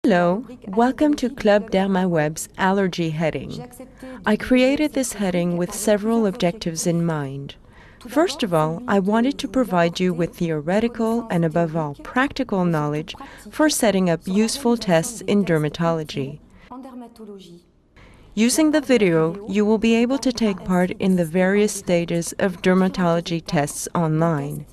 Hello, welcome to Club DermaWeb's allergy heading. I created this heading with several objectives in mind. First of all, I wanted to provide you with theoretical and above all practical knowledge for setting up useful tests in dermatology. Using the video, you will be able to take part in the various stages of dermatology tests online.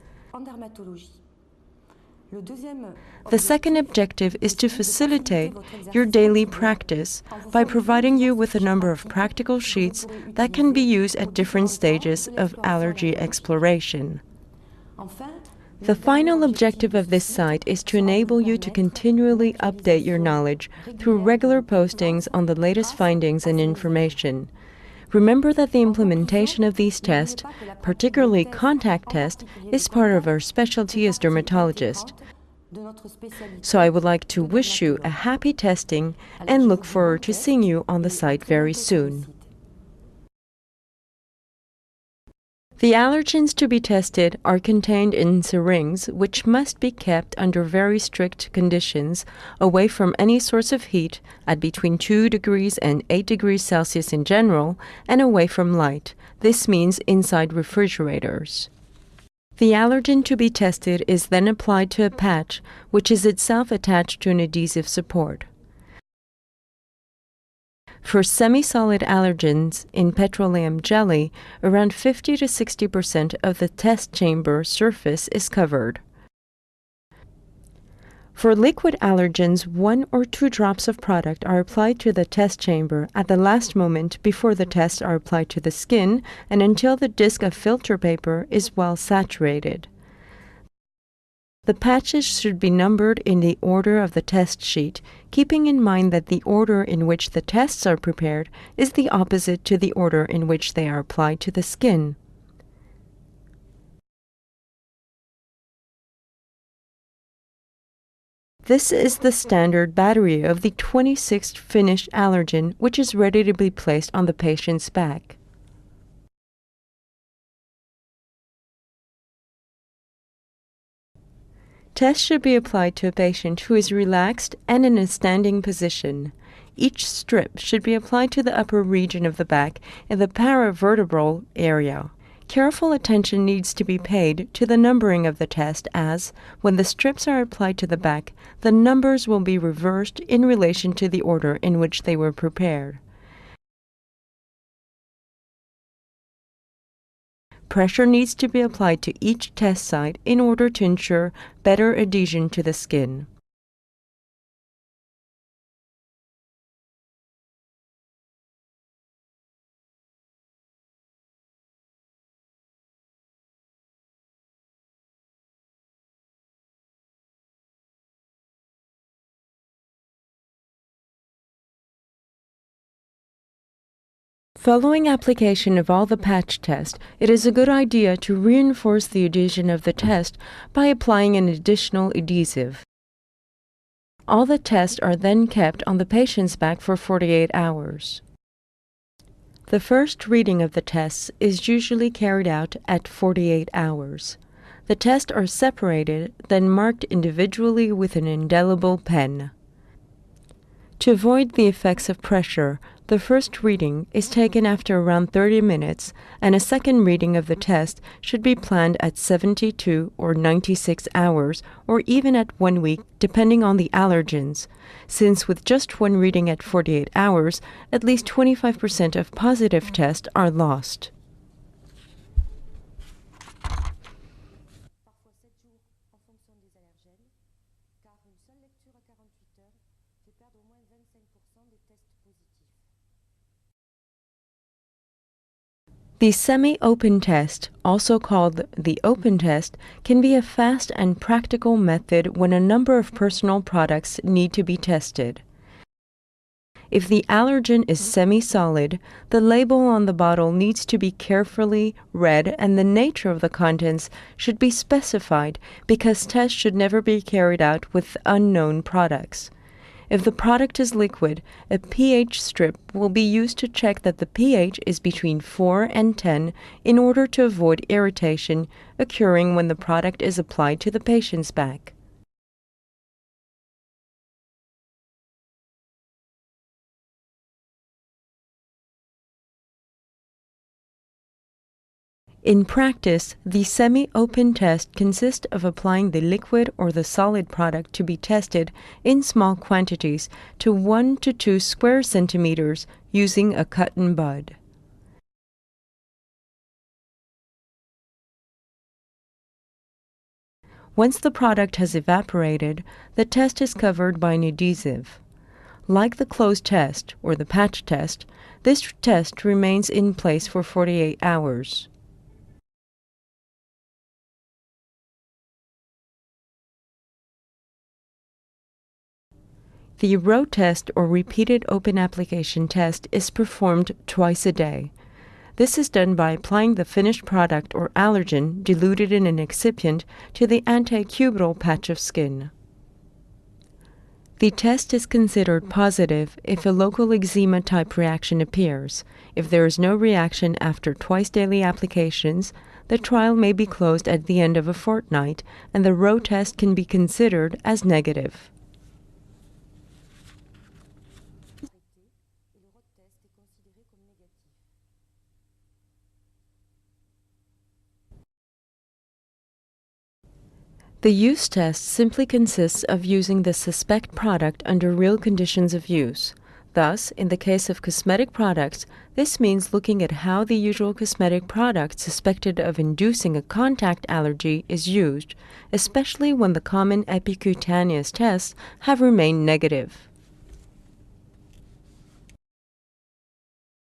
The second objective is to facilitate your daily practice by providing you with a number of practical sheets that can be used at different stages of allergy exploration. The final objective of this site is to enable you to continually update your knowledge through regular postings on the latest findings and information. Remember that the implementation of these tests, particularly contact tests, is part of our specialty as dermatologists. So I would like to wish you a happy testing and look forward to seeing you on the site very soon. The allergens to be tested are contained in syringes which must be kept under very strict conditions away from any source of heat at between 2 degrees and 8 degrees Celsius in general and away from light. This means inside refrigerators. The allergen to be tested is then applied to a patch which is itself attached to an adhesive support. For semi-solid allergens in petroleum jelly, around 50 to 60% of the test chamber surface is covered. For liquid allergens, 1 or 2 drops of product are applied to the test chamber at the last moment before the tests are applied to the skin and until the disc of filter paper is well saturated. The patches should be numbered in the order of the test sheet, keeping in mind that the order in which the tests are prepared is the opposite to the order in which they are applied to the skin. This is the standard battery of the 26th finished allergen, which is ready to be placed on the patient's back. Tests should be applied to a patient who is relaxed and in a standing position. Each strip should be applied to the upper region of the back in the paravertebral area. Careful attention needs to be paid to the numbering of the test as, when the strips are applied to the back, the numbers will be reversed in relation to the order in which they were prepared. Pressure needs to be applied to each test site in order to ensure better adhesion to the skin. Following application of all the patch tests, it is a good idea to reinforce the adhesion of the test by applying an additional adhesive. All the tests are then kept on the patient's back for 48 hours. The first reading of the tests is usually carried out at 48 hours. The tests are separated, then marked individually with an indelible pen. To avoid the effects of pressure, the first reading is taken after around 30 minutes, and a second reading of the test should be planned at 72 or 96 hours, or even at 1 week, depending on the allergens, since with just one reading at 48 hours, at least 25% of positive tests are lost. The semi-open test, also called the open test, can be a fast and practical method when a number of personal products need to be tested. If the allergen is semi-solid, the label on the bottle needs to be carefully read and the nature of the contents should be specified because tests should never be carried out with unknown products. If the product is liquid, a pH strip will be used to check that the pH is between 4 and 10 in order to avoid irritation occurring when the product is applied to the patient's back. In practice, the semi-open test consists of applying the liquid or the solid product to be tested in small quantities to 1 to 2 square centimeters using a cotton bud. Once the product has evaporated, the test is covered by an adhesive. Like the closed test or the patch test, this test remains in place for 48 hours. The row test or repeated open application test is performed twice a day. This is done by applying the finished product or allergen diluted in an excipient to the anticubital patch of skin. The test is considered positive if a local eczema type reaction appears. If there is no reaction after twice daily applications, the trial may be closed at the end of a fortnight and the row test can be considered as negative. The use test simply consists of using the suspect product under real conditions of use. Thus, in the case of cosmetic products, this means looking at how the usual cosmetic product suspected of inducing a contact allergy is used, especially when the common epicutaneous tests have remained negative.